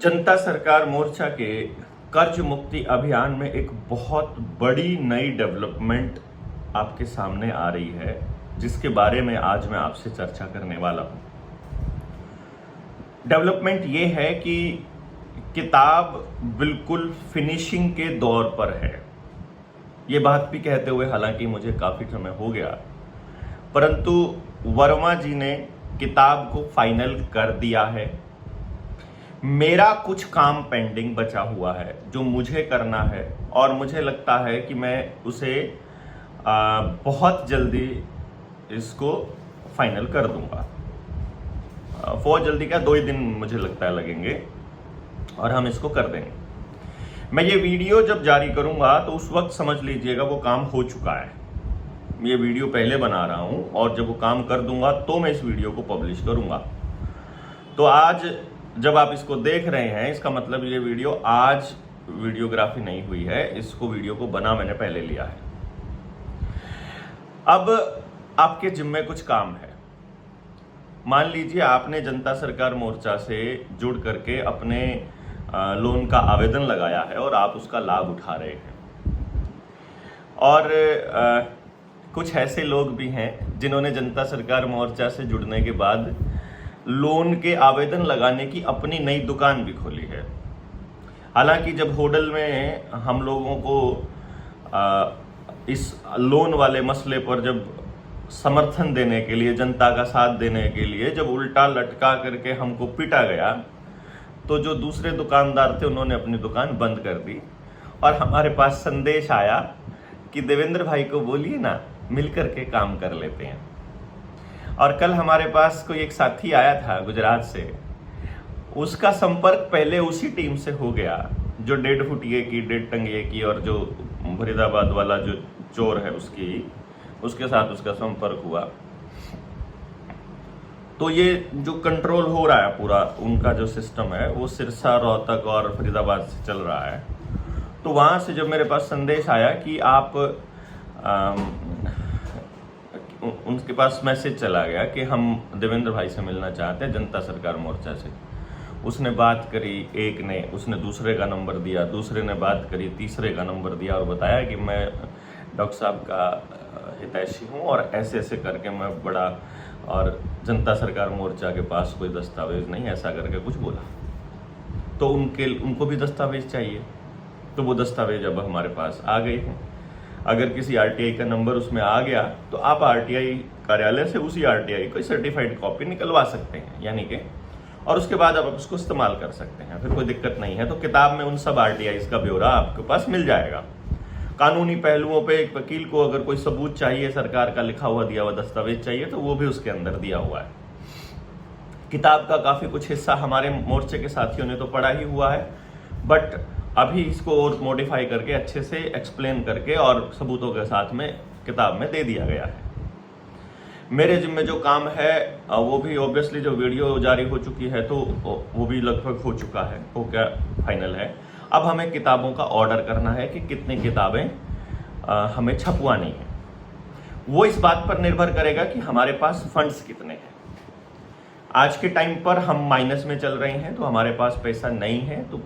जनता सरकार मोर्चा के कर्ज मुक्ति अभियान में एक बहुत बड़ी नई डेवलपमेंट आपके सामने आ रही है, जिसके बारे में आज मैं आपसे चर्चा करने वाला हूं। डेवलपमेंट ये है कि किताब बिल्कुल फिनिशिंग के दौर पर है। ये बात भी कहते हुए हालांकि मुझे काफ़ी समय हो गया, परंतु वर्मा जी ने किताब को फाइनल कर दिया है। मेरा कुछ काम पेंडिंग बचा हुआ है जो मुझे करना है, और मुझे लगता है कि मैं उसे बहुत जल्दी इसको फाइनल कर दूंगा। बहुत जल्दी क्या, 2 ही दिन मुझे लगता है लगेंगे और हम इसको कर देंगे। मैं ये वीडियो जब जारी करूंगा तो उस वक्त समझ लीजिएगा वो काम हो चुका है। ये वीडियो पहले बना रहा हूं और जब वो काम कर दूंगा तो मैं इस वीडियो को पब्लिश करूंगा। तो आज जब आप इसको देख रहे हैं, इसका मतलब ये वीडियो आज वीडियोग्राफी नहीं हुई है, इसको वीडियो को बना मैंने पहले लिया है। अब आपके जिम्मे कुछ काम है। मान लीजिए आपने जनता सरकार मोर्चा से जुड़ करके अपने लोन का आवेदन लगाया है और आप उसका लाभ उठा रहे हैं, और कुछ ऐसे लोग भी हैं जिन्होंने जनता सरकार मोर्चा से जुड़ने के बाद लोन के आवेदन लगाने की अपनी नई दुकान भी खोली है। हालांकि जब होडल में हम लोगों को इस लोन वाले मसले पर जब समर्थन देने के लिए, जनता का साथ देने के लिए जब उल्टा लटका करके हमको पीटा गया, तो जो दूसरे दुकानदार थे उन्होंने अपनी दुकान बंद कर दी और हमारे पास संदेश आया कि देवेंद्र भाई को बोलिए ना, मिलकर के काम कर लेते हैं। और कल हमारे पास कोई एक साथी आया था गुजरात से, उसका संपर्क पहले उसी टीम से हो गया जो 1.5 फुटिये की, 1.5 टंगिये की, और जो फरीदाबाद वाला जो चोर है उसके साथ उसका संपर्क हुआ। तो ये जो कंट्रोल हो रहा है पूरा, उनका जो सिस्टम है वो सिरसा, रोहतक और फरीदाबाद से चल रहा है। तो वहाँ से जब मेरे पास संदेश आया कि आप उनके पास मैसेज चला गया कि हम देवेंद्र भाई से मिलना चाहते हैं जनता सरकार मोर्चा से। उसने बात करी, एक ने, उसने दूसरे का नंबर दिया, दूसरे ने बात करी, तीसरे का नंबर दिया और बताया कि मैं डॉक्टर साहब का हितैषी हूँ और ऐसे ऐसे करके मैं बड़ा, और जनता सरकार मोर्चा के पास कोई दस्तावेज नहीं, ऐसा करके कुछ बोला। तो उनको भी दस्तावेज चाहिए, तो वो दस्तावेज अब हमारे पास आ गए हैं। अगर किसी आरटीआई का नंबर उसमें आ गया तो आप आरटीआई कार्यालय से उसी आरटीआई को सर्टिफाइड कॉपी निकलवा सकते हैं, यानी कि, और उसके बाद आप उसको इस्तेमाल कर सकते हैं, फिर कोई दिक्कत नहीं है। तो किताब में उन सब आरटीआई का ब्यौरा आपके पास मिल जाएगा। कानूनी पहलुओं पे एक वकील को अगर कोई सबूत चाहिए, सरकार का लिखा हुआ दिया हुआ दस्तावेज चाहिए, तो वो भी उसके अंदर दिया हुआ है। किताब का काफी कुछ हिस्सा हमारे मोर्चे के साथियों ने तो पढ़ा ही हुआ है, बट अभी इसको और मॉडिफाई करके अच्छे से एक्सप्लेन करके और सबूतों के साथ में किताब में दे दिया गया है। मेरे जिम्मे जो काम है वो भी ऑब्वियसली, जो वीडियो जारी हो चुकी है तो वो भी लगभग हो चुका है, वो क्या फाइनल है। अब हमें किताबों का ऑर्डर करना है कि कितनी किताबें हमें छपवानी है। वो इस बात पर निर्भर करेगा कि हमारे पास फंड्स कितने हैं। आज के टाइम पर हम माइनस में चल रहे हैं, तो हमारे पास पैसा नहीं है। तो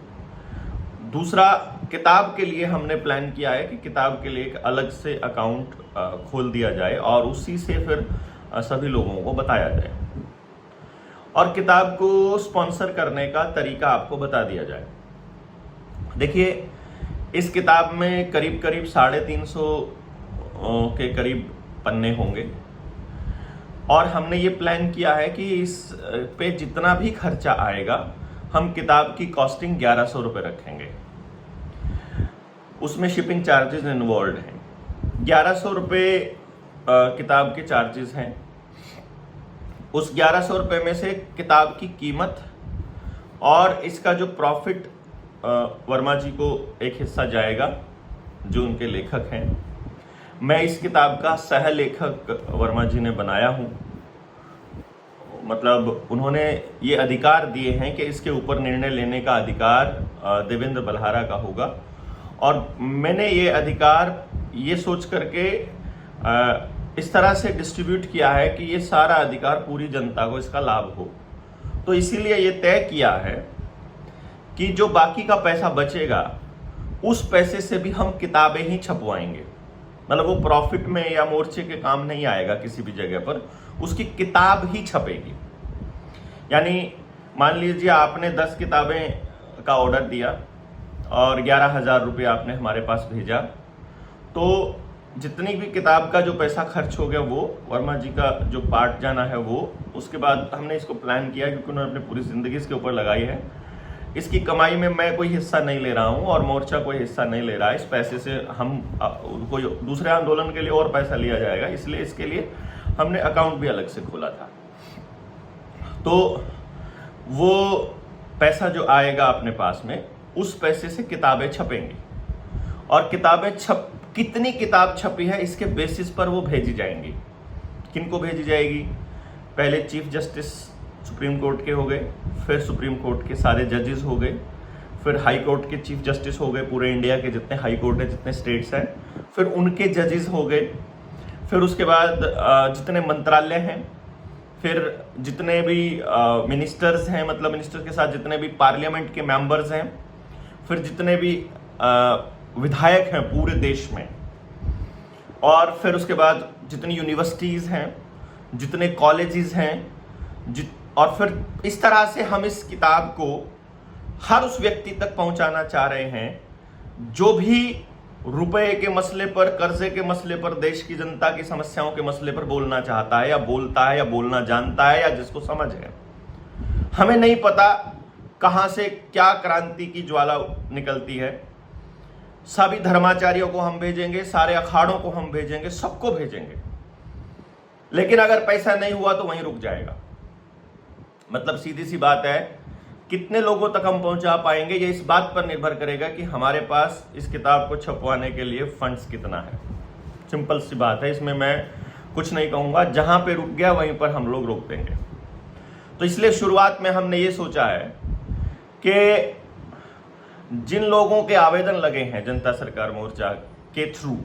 दूसरा, किताब के लिए हमने प्लान किया है कि किताब के लिए एक अलग से अकाउंट खोल दिया जाए और उसी से फिर सभी लोगों को बताया जाए, और किताब को स्पॉन्सर करने का तरीका आपको बता दिया जाए। देखिए, इस किताब में करीब 350 के करीब पन्ने होंगे, और हमने ये प्लान किया है कि इस पे जितना भी खर्चा आएगा, हम किताब की कॉस्टिंग 1100 रुपये रखेंगे। उसमें शिपिंग चार्जेस इन्वॉल्व हैं। 1100 रुपये किताब के चार्जेस हैं। उस 1100 रुपये में से किताब की कीमत और इसका जो प्रॉफिट वर्मा जी को एक हिस्सा जाएगा, जो उनके लेखक हैं। मैं इस किताब का सह लेखक वर्मा जी ने बनाया हूँ, मतलब उन्होंने ये अधिकार दिए हैं कि इसके ऊपर निर्णय लेने का अधिकार देवेंद्र बल्हारा का होगा, और मैंने ये अधिकार ये सोच करके इस तरह से डिस्ट्रीब्यूट किया है कि ये सारा अधिकार पूरी जनता को इसका लाभ हो। तो इसीलिए ये तय किया है कि जो बाकी का पैसा बचेगा उस पैसे से भी हम किताबें ही छपवाएंगे। मतलब वो प्रॉफिट में या मोर्चे के काम नहीं आएगा किसी भी जगह पर, उसकी किताब ही छपेगी। यानी मान लीजिए आपने 10 किताबें का ऑर्डर दिया और 11,000 रुपये आपने हमारे पास भेजा, तो जितनी भी किताब का जो पैसा खर्च हो गया वो वर्मा जी का जो पार्ट जाना है वो, उसके बाद हमने इसको प्लान किया क्योंकि उन्होंने अपनी पूरी ज़िंदगी इसके ऊपर लगाई है। इसकी कमाई में मैं कोई हिस्सा नहीं ले रहा हूं और मोर्चा कोई हिस्सा नहीं ले रहा है। इस पैसे से हम कोई दूसरे आंदोलन के लिए और पैसा लिया जाएगा, इसलिए इसके लिए हमने अकाउंट भी अलग से खोला था। तो वो पैसा जो आएगा अपने पास में, उस पैसे से किताबें छपेंगी और किताबें कितनी किताब छपी है इसके बेसिस पर वो भेजी जाएंगी। किनको भेजी जाएगी? पहले चीफ जस्टिस सुप्रीम कोर्ट के हो गए, फिर सुप्रीम कोर्ट के सारे जजेस हो गए, फिर हाई कोर्ट के चीफ जस्टिस हो गए, पूरे इंडिया के जितने हाई कोर्ट है, जितने स्टेट्स हैं, फिर उनके जजेस हो गए, फिर उसके बाद जितने मंत्रालय हैं, फिर जितने भी मिनिस्टर्स हैं, मतलब मिनिस्टर के साथ जितने भी पार्लियामेंट के मेंबर्स हैं, फिर जितने भी विधायक हैं पूरे देश में, और फिर उसके बाद जितनी यूनिवर्सिटीज़ हैं, जितने कॉलेजेस हैं, और फिर इस तरह से हम इस किताब को हर उस व्यक्ति तक पहुंचाना चाह रहे हैं जो भी रुपए के मसले पर, कर्जे के मसले पर, देश की जनता की समस्याओं के मसले पर बोलना चाहता है या बोलता है या बोलना जानता है या जिसको समझ है। हमें नहीं पता कहां से क्या क्रांति की ज्वाला निकलती है। सभी धर्माचार्यों को हम भेजेंगे, सारे अखाड़ों को हम भेजेंगे, सबको भेजेंगे, लेकिन अगर पैसा नहीं हुआ तो वहीं रुक जाएगा। मतलब सीधी सी बात है, कितने लोगों तक हम पहुंचा पाएंगे ये इस बात पर निर्भर करेगा कि हमारे पास इस किताब को छपवाने के लिए फंड्स कितना है। सिंपल सी बात है, इसमें मैं कुछ नहीं कहूंगा। जहां पे रुक गया वहीं पर हम लोग रोक देंगे। तो इसलिए शुरुआत में हमने ये सोचा है कि जिन लोगों के आवेदन लगे हैं जनता सरकार मोर्चा के थ्रू,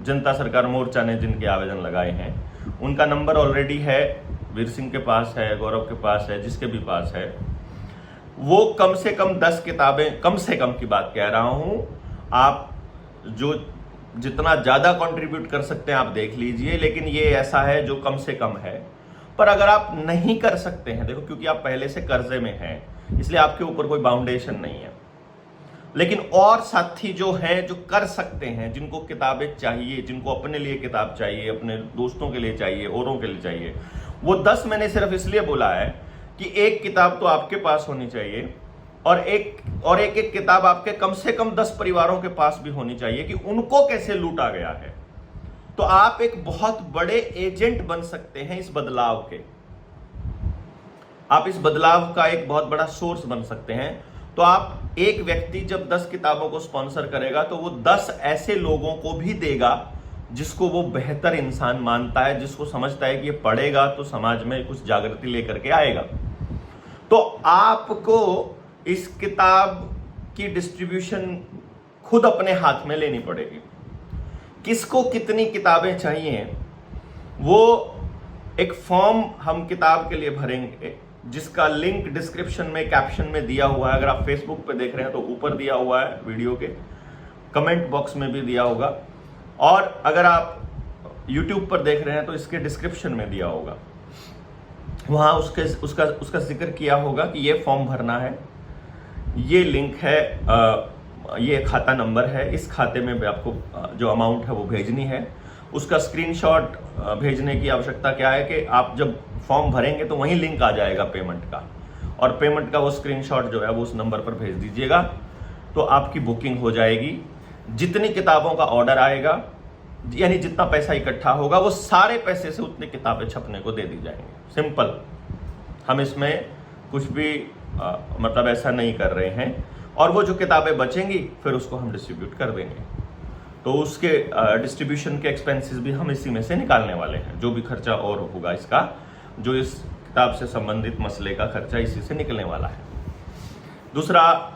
जनता सरकार मोर्चा ने जिनके आवेदन लगाए हैं, उनका नंबर ऑलरेडी है, वीर सिंह के पास है, गौरव के पास है, जिसके भी पास है, वो कम से कम 10 किताबें, कम से कम की बात कह रहा हूं, आप जो जितना ज़्यादा कंट्रीब्यूट कर सकते हैं आप देख लीजिए, लेकिन ये ऐसा है जो कम से कम है। पर अगर आप नहीं कर सकते हैं, देखो क्योंकि आप पहले से कर्जे में हैं, इसलिए आपके ऊपर कोई बाउंडेशन नहीं है, लेकिन और साथी जो हैं जो कर सकते हैं, जिनको किताबें चाहिए, जिनको अपने लिए किताब चाहिए, अपने दोस्तों के लिए चाहिए, औरों के लिए चाहिए, वो 10 मैंने सिर्फ इसलिए बोला है कि एक किताब तो आपके पास होनी चाहिए और एक किताब आपके कम से कम 10 परिवारों के पास भी होनी चाहिए कि उनको कैसे लूटा गया है। तो आप एक बहुत बड़े एजेंट बन सकते हैं इस बदलाव के, आप इस बदलाव का एक बहुत बड़ा सोर्स बन सकते हैं। तो आप एक व्यक्ति जब 10 किताबों को स्पॉन्सर करेगा तो वो 10 ऐसे लोगों को भी देगा जिसको वो बेहतर इंसान मानता है, जिसको समझता है कि ये पढ़ेगा तो समाज में कुछ जागृति लेकर के आएगा। तो आपको इस किताब की डिस्ट्रीब्यूशन खुद अपने हाथ में लेनी पड़ेगी। किसको कितनी किताबें चाहिए वो एक फॉर्म हम किताब के लिए भरेंगे, जिसका लिंक डिस्क्रिप्शन में, कैप्शन में दिया हुआ है। अगर आप फेसबुक पे देख रहे हैं तो ऊपर दिया हुआ है, वीडियो के कमेंट बॉक्स में भी दिया होगा, और अगर आप यूट्यूब पर देख रहे हैं तो इसके डिस्क्रिप्शन में दिया होगा। वहाँ उसका जिक्र किया होगा कि ये फॉर्म भरना है, ये लिंक है, ये खाता नंबर है, इस खाते में भी आपको जो अमाउंट है वो भेजनी है। उसका स्क्रीनशॉट भेजने की आवश्यकता क्या है कि आप जब फॉर्म भरेंगे तो वहीं लिंक आ जाएगा पेमेंट का, और पेमेंट का वो स्क्रीनशॉट जो है वो उस नंबर पर भेज दीजिएगा, तो आपकी बुकिंग हो जाएगी। जितनी किताबों का ऑर्डर आएगा, यानी जितना पैसा इकट्ठा होगा, वो सारे पैसे से उतनी किताबें छपने को दे दी जाएंगी। सिंपल, हम इसमें कुछ भी मतलब ऐसा नहीं कर रहे हैं। और वो जो किताबें बचेंगी फिर उसको हम डिस्ट्रीब्यूट कर देंगे, तो उसके डिस्ट्रीब्यूशन के एक्सपेंसेस भी हम इसी में से निकालने वाले हैं। जो भी खर्चा और होगा इसका, जो इस किताब से संबंधित मसले का खर्चा इसी से निकलने वाला है। दूसरा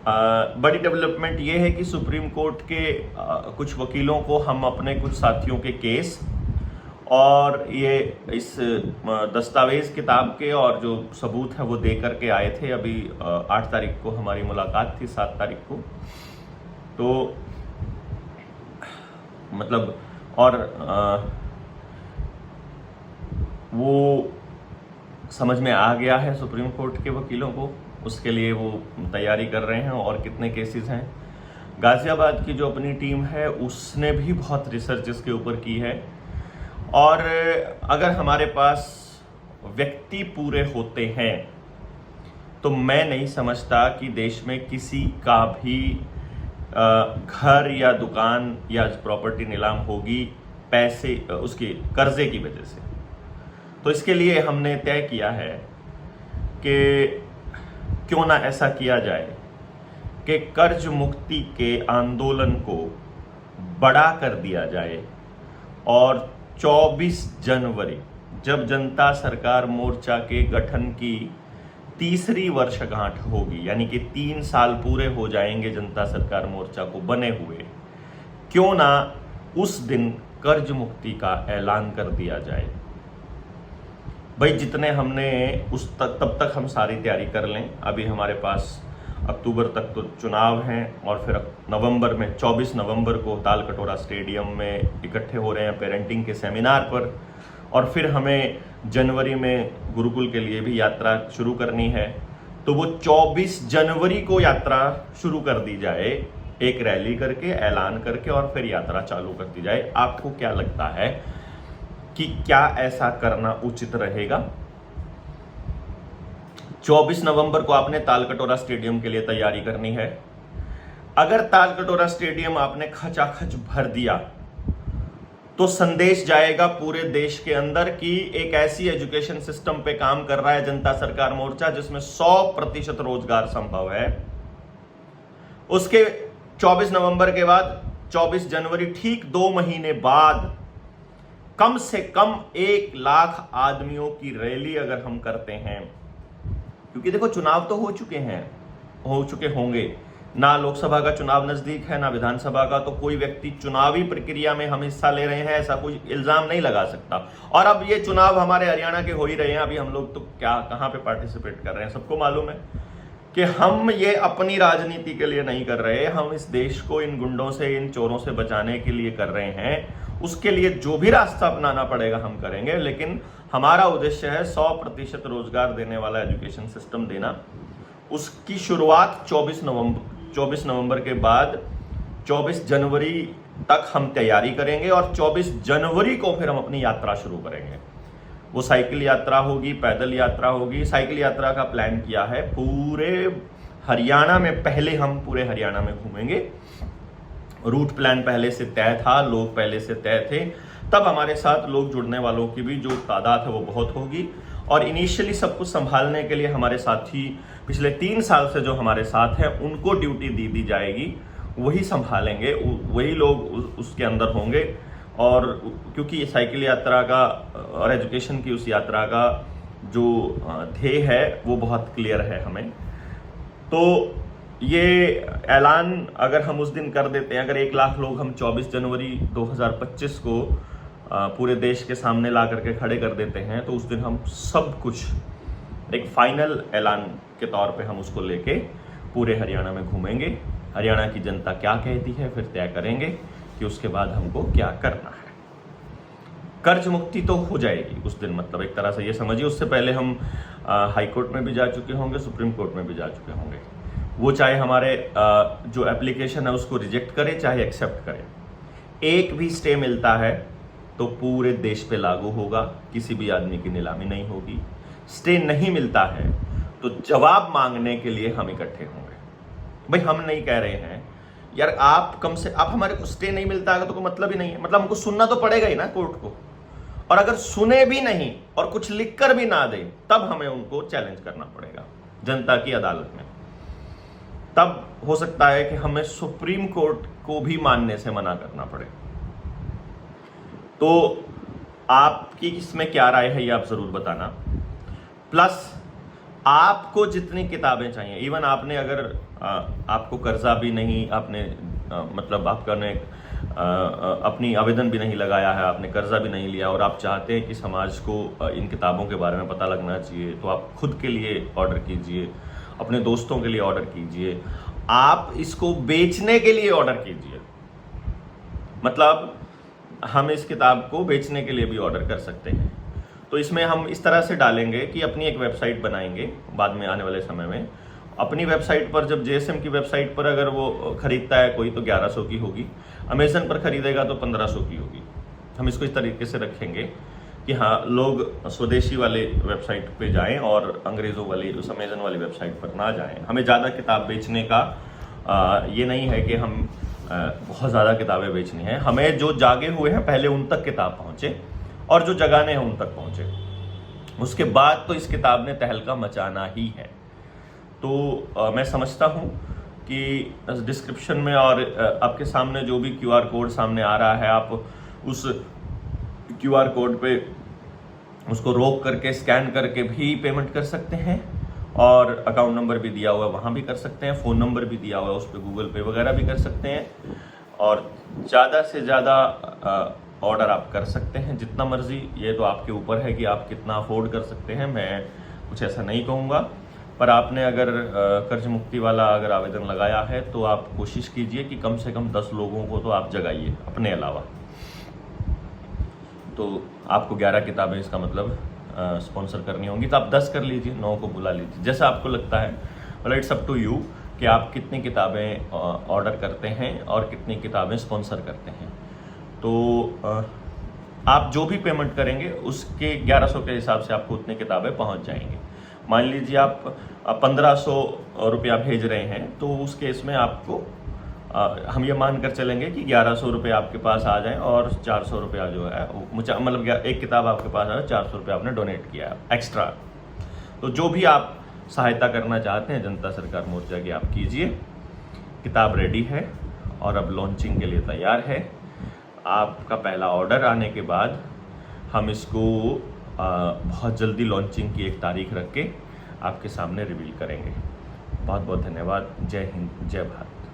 बड़ी डेवलपमेंट ये है कि सुप्रीम कोर्ट के कुछ वकीलों को हम अपने कुछ साथियों के केस और ये इस दस्तावेज किताब के और जो सबूत है वो दे करके आए थे। अभी 8 तारीख को हमारी मुलाकात थी, 7 तारीख को, तो मतलब और वो समझ में आ गया है सुप्रीम कोर्ट के वकीलों को, उसके लिए वो तैयारी कर रहे हैं। और कितने केसेस हैं, गाजियाबाद की जो अपनी टीम है उसने भी बहुत रिसर्च इसके ऊपर की है। और अगर हमारे पास व्यक्ति पूरे होते हैं तो मैं नहीं समझता कि देश में किसी का भी घर या दुकान या प्रॉपर्टी नीलाम होगी पैसे उसके कर्जे की वजह से। तो इसके लिए हमने तय किया है कि क्यों ना ऐसा किया जाए कि कर्ज मुक्ति के आंदोलन को बड़ा कर दिया जाए और 24 जनवरी जब जनता सरकार मोर्चा के गठन की तीसरी वर्षगांठ होगी, यानी कि 3 साल पूरे हो जाएंगे जनता सरकार मोर्चा को बने हुए, क्यों ना उस दिन कर्ज मुक्ति का ऐलान कर दिया जाए। भाई जितने हमने तब तक हम सारी तैयारी कर लें। अभी हमारे पास अक्टूबर तक तो चुनाव हैं और फिर नवंबर में 24 नवंबर को ताल कटोरा स्टेडियम में इकट्ठे हो रहे हैं पेरेंटिंग के सेमिनार पर, और फिर हमें जनवरी में गुरुकुल के लिए भी यात्रा शुरू करनी है। तो वो 24 जनवरी को यात्रा शुरू कर दी जाए, एक रैली करके ऐलान करके, और फिर यात्रा चालू कर दी जाए। आपको क्या लगता है कि क्या ऐसा करना उचित रहेगा? 24 नवंबर को आपने ताल कटोरा स्टेडियम के लिए तैयारी करनी है। अगर ताल कटोरा स्टेडियम आपने खचाखच भर दिया तो संदेश जाएगा पूरे देश के अंदर कि एक ऐसी एजुकेशन सिस्टम पे काम कर रहा है जनता सरकार मोर्चा जिसमें 100% रोजगार संभव है। उसके 24 नवंबर के बाद 24 जनवरी ठीक 2 महीने बाद कम से कम 1 लाख आदमियों की रैली अगर हम करते हैं, क्योंकि देखो चुनाव तो हो चुके होंगे ना, लोकसभा का चुनाव नजदीक है ना विधानसभा का, तो कोई व्यक्ति चुनावी प्रक्रिया में हम हिस्सा ले रहे हैं ऐसा कोई इल्जाम नहीं लगा सकता। और अब ये चुनाव हमारे हरियाणा के हो ही रहे हैं, अभी हम लोग तो कहां पे पार्टिसिपेट कर रहे हैं, सबको मालूम है कि हम ये अपनी राजनीति के लिए नहीं कर रहे, हम इस देश को इन गुंडों से, इन चोरों से बचाने के लिए कर रहे हैं। उसके लिए जो भी रास्ता अपनाना पड़ेगा हम करेंगे, लेकिन हमारा उद्देश्य है 100% रोजगार देने वाला एजुकेशन सिस्टम देना। उसकी शुरुआत 24 नवंबर के बाद 24 जनवरी तक हम तैयारी करेंगे और 24 जनवरी को फिर हम अपनी यात्रा शुरू करेंगे। वो साइकिल यात्रा होगी, पैदल यात्रा होगी। साइकिल यात्रा का प्लान किया है पूरे हरियाणा में, पहले हम पूरे हरियाणा में घूमेंगे। रूट प्लान पहले से तय था, लोग पहले से तय थे, तब हमारे साथ लोग जुड़ने वालों की भी जो तादाद है वो बहुत होगी। और इनिशियली सब कुछ संभालने के लिए हमारे साथी पिछले 3 साल से जो हमारे साथ हैं उनको ड्यूटी दी जाएगी, वही संभालेंगे, वही लोग उसके अंदर होंगे। और क्योंकि साइकिल यात्रा का और एजुकेशन की उस यात्रा का जो ध्येय है वो बहुत क्लियर है हमें, तो ये ऐलान अगर हम उस दिन कर देते हैं, अगर 1 लाख लोग हम 24 जनवरी 2025 को पूरे देश के सामने ला करके खड़े कर देते हैं, तो उस दिन हम सब कुछ एक फाइनल ऐलान के तौर पे हम उसको लेके पूरे हरियाणा में घूमेंगे। हरियाणा की जनता क्या कहती है फिर तय करेंगे कि उसके बाद हमको क्या करना है। कर्ज मुक्ति तो हो जाएगी उस दिन, मतलब एक तरह से ये समझिए। उससे पहले हम हाई कोर्ट में भी जा चुके होंगे, सुप्रीम कोर्ट में भी जा चुके होंगे। वो चाहे हमारे जो एप्लीकेशन है उसको रिजेक्ट करे चाहे एक्सेप्ट करे, एक भी स्टे मिलता है तो पूरे देश पे लागू होगा, किसी भी आदमी की नीलामी नहीं होगी। स्टे नहीं मिलता है तो जवाब मांगने के लिए हम इकट्ठे होंगे। भाई हम नहीं कह रहे हैं यार आप हमारे को स्टे नहीं मिलता है तो कोई मतलब ही नहीं है, मतलब हमको सुनना तो पड़ेगा ही ना कोर्ट को। और अगर सुने भी नहीं और कुछ लिख कर भी ना दे तब हमें उनको चैलेंज करना पड़ेगा जनता की अदालत में। तब हो सकता है कि हमें सुप्रीम कोर्ट को भी मानने से मना करना पड़े। तो आपकी इसमें क्या राय है ये आप जरूर बताना। प्लस आपको जितनी किताबें चाहिए, इवन आपने अगर आपको कर्जा भी नहीं, आपने मतलब आपका ने अपनी आवेदन भी नहीं लगाया है, आपने कर्जा भी नहीं लिया और आप चाहते हैं कि समाज को इन किताबों के बारे में पता लगना चाहिए, तो आप खुद के लिए ऑर्डर कीजिए, अपने दोस्तों के लिए ऑर्डर कीजिए, आप इसको बेचने के लिए ऑर्डर कीजिए। मतलब हम इस किताब को बेचने के लिए भी ऑर्डर कर सकते हैं। तो इसमें हम इस तरह से डालेंगे कि अपनी एक वेबसाइट बनाएंगे बाद में आने वाले समय में। अपनी वेबसाइट पर जब JSM की वेबसाइट पर अगर वो खरीदता है कोई तो 1100 की होगी, अमेजन पर खरीदेगा तो 1500 की होगी। हम इसको इस तरीके से रखेंगे कि हाँ, लोग स्वदेशी वाले वेबसाइट पे जाएं और अंग्रेज़ों वाली उस अमेजन वाली वेबसाइट पर ना जाएं। हमें ज़्यादा किताब बेचने का ये नहीं है कि हम बहुत ज़्यादा किताबें बेचनी हैं। हमें जो जागे हुए हैं पहले उन तक किताब पहुँचे और जो जगाने हैं उन तक पहुँचे, उसके बाद तो इस किताब ने तहलका मचाना ही है। तो मैं समझता हूँ कि डिस्क्रिप्शन में और आपके सामने जो भी QR कोड सामने आ रहा है, आप उस QR कोड पे उसको रोक करके स्कैन करके भी पेमेंट कर सकते हैं और अकाउंट नंबर भी दिया हुआ है वहाँ भी कर सकते हैं, फ़ोन नंबर भी दिया हुआ है उस पर गूगल पे वगैरह भी कर सकते हैं और ज़्यादा से ज़्यादा ऑर्डर आप कर सकते हैं जितना मर्जी। ये तो आपके ऊपर है कि आप कितना अफोर्ड कर सकते हैं, मैं कुछ ऐसा नहीं कहूँगा। पर आपने अगर कर्ज मुक्ति वाला अगर आवेदन लगाया है तो आप कोशिश कीजिए कि कम से कम 10 लोगों को तो आप जगाइए अपने अलावा। तो आपको 11 किताबें इसका मतलब स्पॉन्सर करनी होंगी, तो आप 10 कर लीजिए, 9 को बुला लीजिए, जैसा आपको लगता है। मतलब इट्स अप टू यू कि आप कितनी किताबें ऑर्डर करते हैं और कितनी किताबें स्पॉन्सर करते हैं। तो आप जो भी पेमेंट करेंगे उसके 1100 के हिसाब से आपको उतनी किताबें पहुंच जाएंगी। मान लीजिए आप 1500 रुपया भेज रहे हैं, तो उस केस में आपको हम ये मान कर चलेंगे कि 1100 रुपये आपके पास आ जाएं और 400 रुपया जो है मतलब एक किताब आपके पास आ जाए, 400 रुपया आपने डोनेट किया एक्स्ट्रा। तो जो भी आप सहायता करना चाहते हैं जनता सरकार मोर्चा की, आप कीजिए। किताब रेडी है और अब लॉन्चिंग के लिए तैयार है। आपका पहला ऑर्डर आने के बाद हम इसको बहुत जल्दी लॉन्चिंग की एक तारीख रख के आपके सामने रिवील करेंगे। बहुत बहुत धन्यवाद। जय हिंद, जय भारत।